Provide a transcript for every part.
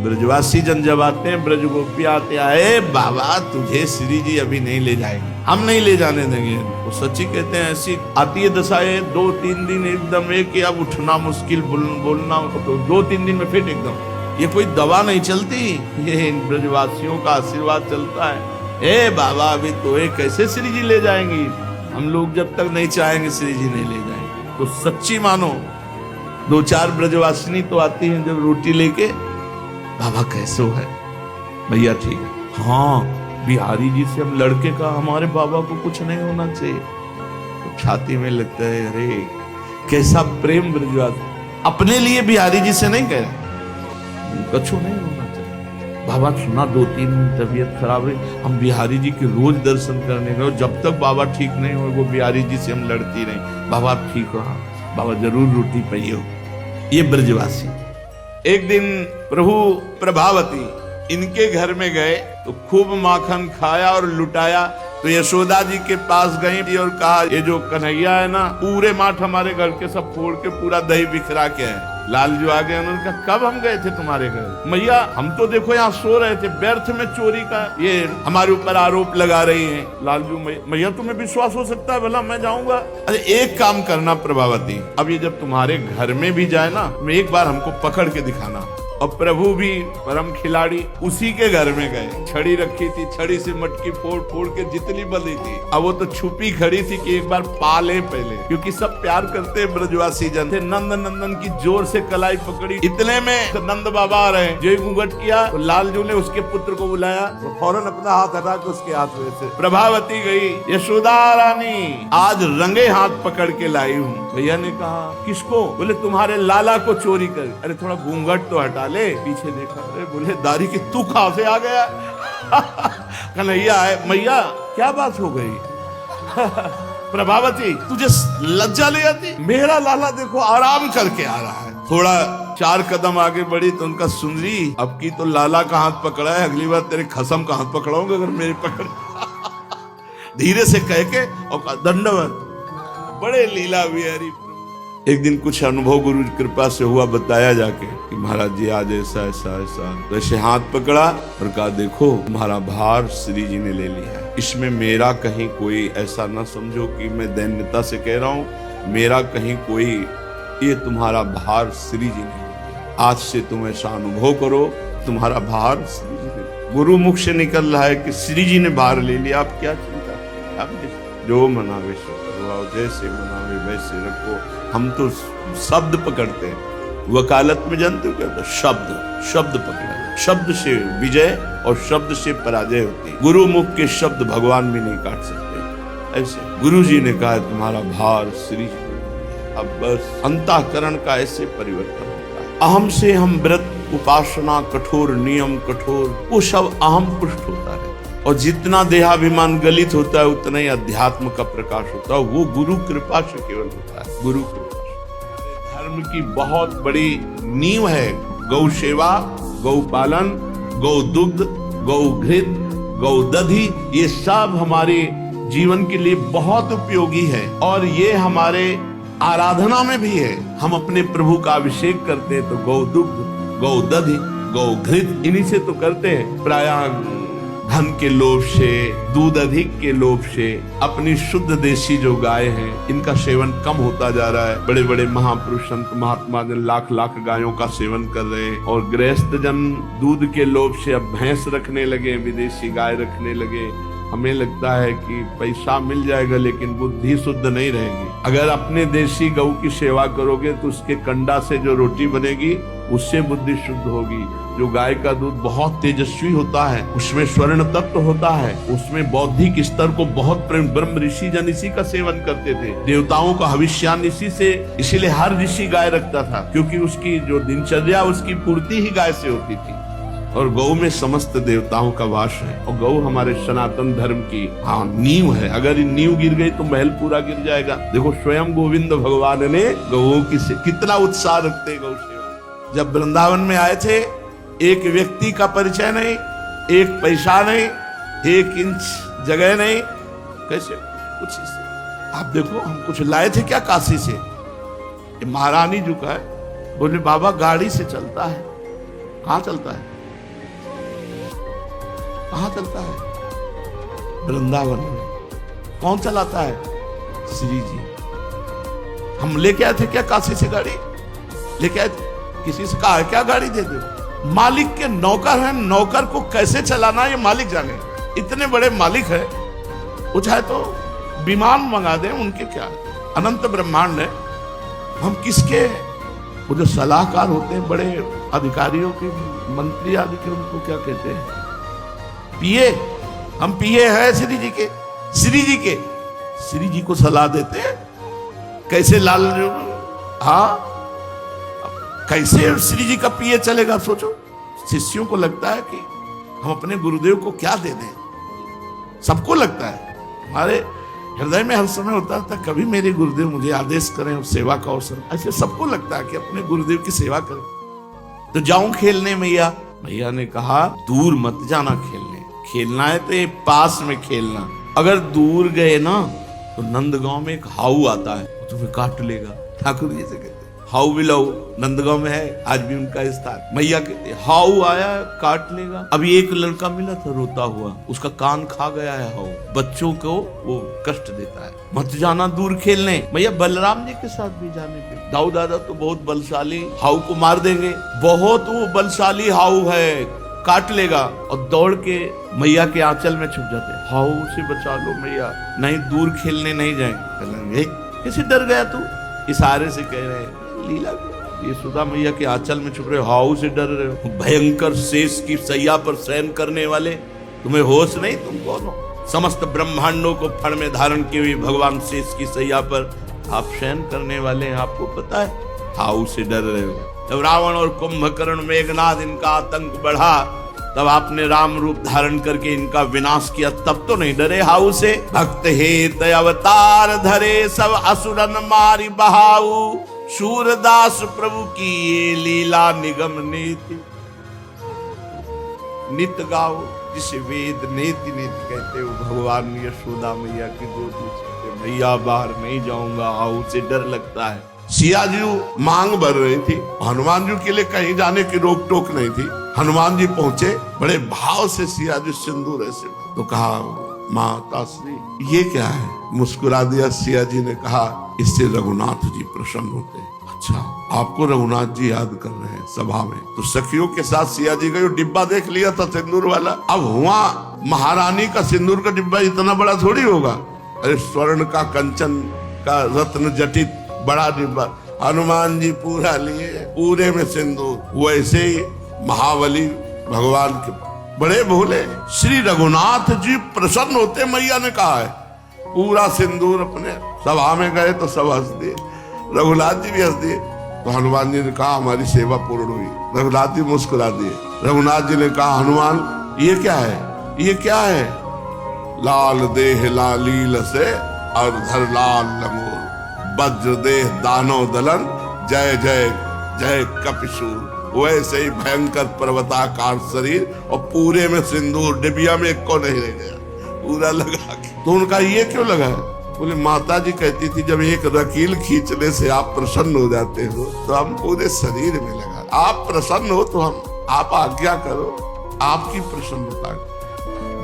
ब्रजवासी जन जब आते हैं, ब्रज गोपी आते, आए बाबा तुझे श्री जी अभी नहीं ले जाएंगे, हम नहीं ले जाने देंगे। वो सच्ची कहते हैं ऐसी आती है दशाएं, 2-3 दिन एकदम एक, अब उठना मुश्किल, बोलना तो 2-3 दिन में फिट एकदम। ये कोई दवा नहीं चलती, ये इन ब्रजवासियों का आशीर्वाद चलता है। ए बाबा अभी तो ये कैसे श्री जी ले जाएंगी, हम लोग जब तक नहीं चाहेंगे श्री जी नहीं ले जाएंगे। तो सच्ची मानो 2-4 ब्रजवासिनी तो आती हैं जब रोटी लेके, बाबा कैसे है भैया, ठीक है, हाँ बिहारी जी से हम लड़के का, हमारे बाबा को कुछ नहीं होना चाहिए। तो छाती में लगता है अरे कैसा प्रेम ब्रजवास, अपने लिए बिहारी जी से नहीं कह रहे, कछु नहीं होना चाहिए। बाबा सुना 2-3 दिन तबीयत खराब रही, हम बिहारी जी के रोज दर्शन करने गए, जब तक बाबा ठीक नहीं हो वो बिहारी जी से हम लड़ती रही। बाबा ठीक हो, बाबा जरूर रोटी पाइयो। ये ब्रजवासी। एक दिन प्रभु प्रभावती इनके घर में गए तो खूब माखन खाया और लुटाया। तो यशोदा जी के पास गई और कहा ये जो कन्हैया है ना, पूरे माठ हमारे घर के सब फोड़ के पूरा दही बिखरा के है। लालजू आ गए, उन्होंने कहा कब हम गए थे तुम्हारे घर? मैया हम तो देखो यहाँ सो रहे थे, व्यर्थ में चोरी का ये हमारे ऊपर आरोप लगा रही हैं। लालजू मैया तुम्हें विश्वास हो सकता है भला मैं जाऊंगा? अरे एक काम करना प्रभावती, अब ये जब तुम्हारे घर में भी जाए ना, मैं एक बार हमको पकड़ के दिखाना। और प्रभु भी परम खिलाड़ी उसी के घर में गए, छड़ी रखी थी, छड़ी से मटकी फोड़ फोड़ के जितनी बली थी, अब वो तो छुपी खड़ी थी कि एक बार पाले पहले, क्योंकि सब प्यार करते हैं ब्रजवासी जन थे। नंद नंदन की जोर से कलाई पकड़ी, इतने में तो नंद बाबा आ रहे हैं, जो घूंघट किया तो लालजू ने उसके पुत्र को बुलाया, तो फौरन अपना हाथ हटा के उसके हाथ में से प्रभावती गई, यशोदा रानी आज रंगे हाथ पकड़ के लाई हूँ। भैया ने कहा किसको? बोले तुम्हारे लाला को चोरी कर। अरे थोड़ा घूंघट तो हटा ले, पीछे देखा, अरे बोले दाढ़ी की तू कहां से आ गया? कन्हैया है। मैया क्या बात हो गई? प्रभावती तुझे लज्जा ले आती? मेरा लाला देखो आराम करके आ रहा है। थोड़ा 4 कदम आगे बढ़ी तो उनका सुंदरी, अब की तो लाला का हाथ पकड़ा है, अगली बार तेरे खसम का हाथ पकड़ाऊंगा अगर मेरी पकड़। धीरे से कह के और दंडवत, बड़े लीला बिहारी। एक दिन कुछ अनुभव गुरु की कृपा से हुआ, बताया जाके कि महाराज जी आज ऐसा ऐसा ऐसा, तो ऐसे हाथ पकड़ा और कहा देखो तुम्हारा भार श्री जी ने ले लिया है, इसमें मेरा कहीं कोई ऐसा ना समझो कि मैं दैन्यता से कह रहा हूँ, मेरा कहीं कोई, ये तुम्हारा भार श्री जी ने, आज से तुम ऐसा अनुभव करो तुम्हारा भार श्री जी ने। गुरु मुख से निकल रहा है कि श्री जी ने भार ले लिया, आप क्या चिंता, आप जो मनावे सो करो, जैसे मनावे वैसे रखो। हम तो शब्द पकड़ते हैं, वकालत में जानते हो क्या होता? शब्द, शब्द पकड़ा, शब्द से विजय और शब्द से पराजय होती है। गुरु मुख के शब्द भगवान भी नहीं काट सकते। ऐसे गुरु जी ने कहा तुम्हारा भार श्री जी। अब बस अंतःकरण का ऐसे परिवर्तन होता है। अहम से हम व्रत, उपासना, कठोर नियम, कठोर, वो सब अहम पुष्ट होता है, और जितना देहाभिमान गलित होता है उतना ही अध्यात्म का प्रकाश होता है। वो गुरु कृपा से केवल होता है, गुरु कृपा। धर्म की बहुत बड़ी नींव है गौ सेवा, गौ पालन, गौ दुग्ध, गौ घृत, गौ दधि, ये सब हमारे जीवन के लिए बहुत उपयोगी है, और ये हमारे आराधना में भी है। हम अपने प्रभु का अभिषेक करते हैं तो गौ दुग्ध, गौ दधि, गौ घृत, इन्हीं से तो करते हैं। प्रायः धन के लोभ से, दूध अधिक के लोभ से अपनी शुद्ध देशी जो गाय हैं, इनका सेवन कम होता जा रहा है। बड़े बड़े महापुरुष संत महात्मा जन लाख लाख गायों का सेवन कर रहे हैं, और गृहस्थ जन दूध के लोभ से अब भैंस रखने लगे, विदेशी गाय रखने लगे। हमें लगता है कि पैसा मिल जाएगा लेकिन बुद्धि शुद्ध नहीं रहेगी। अगर अपने देशी गौ की सेवा करोगे तो उसके कंडा से जो रोटी बनेगी उससे बुद्धि शुद्ध होगी। जो गाय का दूध बहुत तेजस्वी होता है, उसमें स्वर्ण तत्व होता है, उसमें बौद्धिक स्तर को बहुत प्रेम, ब्रह्म ऋषि जन इसी का सेवन करते थे। देवताओं का हविष्यान इसी से, इसीलिए हर ऋषि गाय रखता था, क्योंकि उसकी जो दिनचर्या उसकी पूर्ति ही गाय से होती थी। और गौ में समस्त देवताओं का वास है, और गौ हमारे सनातन धर्म की नींव है। अगर ये नींव गिर गई तो महल पूरा गिर जाएगा। देखो स्वयं गोविंद भगवान ने गौओं की कितना उत्साह रखते गौ सेवा। जब वृंदावन में आए थे, एक व्यक्ति का परिचय नहीं, एक पैसा नहीं, 1 इंच जगह नहीं, कैसे कुछ से। आप देखो हम कुछ लाए थे क्या काशी से, ये महारानी झुका है, बोले बाबा गाड़ी से चलता है। कहाँ चलता है? कहाँ चलता है? वृंदावन में। कौन चलाता है? श्री जी। हम लेके आए थे क्या काशी से गाड़ी? लेके आए थे? किसी से कहा है क्या गाड़ी दे दो? मालिक के नौकर हैं, नौकर को कैसे चलाना ये मालिक जाने। इतने बड़े मालिक है, वो चाहे तो विमान मंगा दे, उनके क्या अनंत ब्रह्मांड है। हम किसके? वो जो सलाहकार होते हैं बड़े अधिकारियों के, मंत्री आदि के, उनको क्या कहते हैं? पीए। हम पीए हैं श्री जी के। श्री जी के, श्री जी को सलाह देते हैं कैसे लाल, हाँ कैसे श्री जी का पीए चलेगा? सोचो। शिष्यों को लगता है कि हम अपने गुरुदेव को क्या दे दें। सबको लगता है, हमारे हृदय में हर समय होता था कभी मेरे गुरुदेव मुझे आदेश करें और सेवा का अवसर। ऐसे सबको लगता है कि अपने गुरुदेव की सेवा करें। तो जाऊं खेलने मैया। मैया ने कहा दूर मत जाना खेलने, खेलना है तो ये पास में खेलना। अगर दूर गए ना तो नंदगांव में एक हाउ आता है, तुम्हें काट लेगा। ठाकुर जी से कहते हाउ बिलाऊ, नंदगांव में है आज भी उनका स्थान। मैया कहते हाउ आया काट लेगा। अभी एक लड़का मिला था रोता हुआ, उसका कान खा गया है हाउ। बच्चों को वो कष्ट देता है, मत जाना दूर खेलने। मैया बलराम जी के साथ भी जाने पे, दाऊ दादा तो बहुत बलशाली, हाउ को मार देंगे, बहुत वो बलशाली हाउ है, काट लेगा। और दौड़ के मैया के आंचल में छुप जाते, हाउ से बचा लो मैया, नहीं दूर खेलने नहीं जाएंगे। कैसे डर गया तू? इशारे से कह रहे हैं लीला, ये सुधा मैया के आंचल में छुप रहे हो, हाउ से डर रहे हो। भयंकर शेष की सैया पर शयन करने वाले, तुम्हें होश नहीं? तुम कौन हो? समस्त ब्रह्मांडों को फण में धारण किए हुए भगवान शेष की सैया पर आप शयन करने वाले हैं, आपको पता है? हाउ से डर रहे हो। जब रावण और कुंभकर्ण मेघनाद इनका आतंक बढ़ा, तब आपने राम रूप धारण करके इनका विनाश किया, तब तो नहीं डरे हाउ से। भक्त हेत अवतार धरे, सब असुरन मारी बहाऊ, सूरदास प्रभु की ये लीला निगम नीति। नित गाओ जिसे वेद नेति नेति कहते हो, भगवान यशोदा मैया की गोदी। भैया बाहर नहीं जाऊंगा, हाउ से डर लगता है। सिया जी मांग भर रही थी, हनुमान जी के लिए कहीं जाने की रोक टोक नहीं थी। हनुमान जी पहुंचे, बड़े भाव से सिया जी सिंदूर ऐसे तो कहा माता श्री ये क्या है? मुस्कुरा दिया सिया जी ने, कहा इससे रघुनाथ जी प्रसन्न होते। अच्छा आपको रघुनाथ जी याद कर रहे हैं सभा में? तो सखियों के साथ सिया जी गए, डिब्बा देख लिया था सिंदूर वाला। अब हुआ महारानी का सिंदूर का डिब्बा इतना बड़ा थोड़ी होगा, अरे स्वर्ण का, कंचन का, रत्न जटित बड़ा डिब्बा। हनुमान जी पूरा लिए, पूरे में सिंदूर। वैसे ही महाबली भगवान के बड़े भोले श्री रघुनाथ जी प्रसन्न होते, मैया ने कहा है। पूरा सिंदूर अपने सभा में गए तो सब हंस दिए, रघुनाथ जी भी हंस दिए। तो हनुमान जी ने कहा हमारी सेवा पूर्ण हुई। रघुनाथ जी मुस्कुरा दिए। रघुनाथ जी ने कहा हनुमान ये क्या है? ये क्या है? लाल देह लालील से और धर लाल लंगोर, वज्र देह दानव दलन, जय जय जय कपिशूर। वैसे ही भयंकर पर्वताकार शरीर और पूरे में सिंदूर, डिबिया में एक को नहीं रह गया, पूरा लगा के। तो उनका ये क्यों लगा है? बोले माता जी कहती थी जब एक रकील खींचने से आप प्रसन्न हो जाते हो, तो हम पूरे शरीर में लगा। आप प्रसन्न हो तो हम, आप आज्ञा करो, आपकी प्रसन्नता।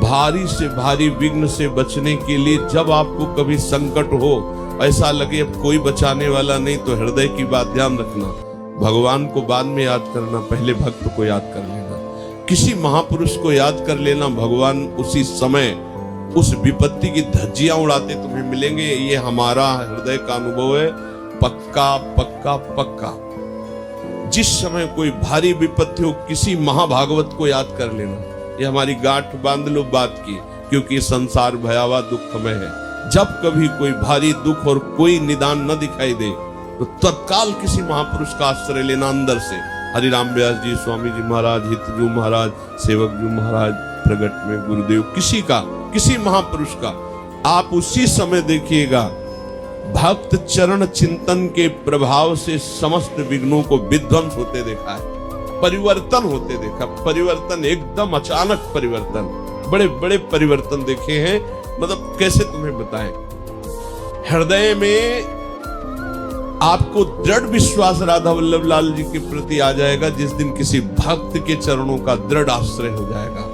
भारी से भारी विघ्न से बचने के लिए जब आपको कभी संकट हो, ऐसा लगे अब कोई बचाने वाला नहीं, तो हृदय की बात ध्यान रखना, भगवान को बाद में याद करना, पहले भक्त को याद कर लेना, किसी महापुरुष को याद कर लेना। भगवान उसी समय उस विपत्ति की धज्जियां उड़ाते तुम्हें मिलेंगे। ये हमारा हृदय का अनुभव है, पक्का पक्का पक्का। जिस समय कोई भारी विपत्ति हो, किसी महाभागवत को याद कर लेना। ये हमारी गांठ बांध लो बात की, क्योंकि संसार भयावह दुखमय है। जब कभी कोई भारी दुख और कोई निदान न दिखाई दे, तो तत्काल किसी महापुरुष का आश्रय लेना अंदर से। हरिराम व्यास जी, स्वामी जी महाराज, हितजू महाराज, सेवक जी महाराज, प्रगट में गुरुदेव, किसी का, किसी महापुरुष का, आप उसी समय देखिएगा भक्त चरण चिंतन के प्रभाव से समस्त विघ्नों को विध्वंस होते देखा है, परिवर्तन होते देखा। परिवर्तन एकदम अचानक परिवर्तन, बड़े बड़े परिवर्तन देखे हैं। मतलब कैसे तुम्हें बताएं, हृदय में आपको दृढ़ विश्वास राधा वल्लभ लाल जी के प्रति आ जाएगा जिस दिन किसी भक्त के चरणों का दृढ़ आश्रय हो जाएगा।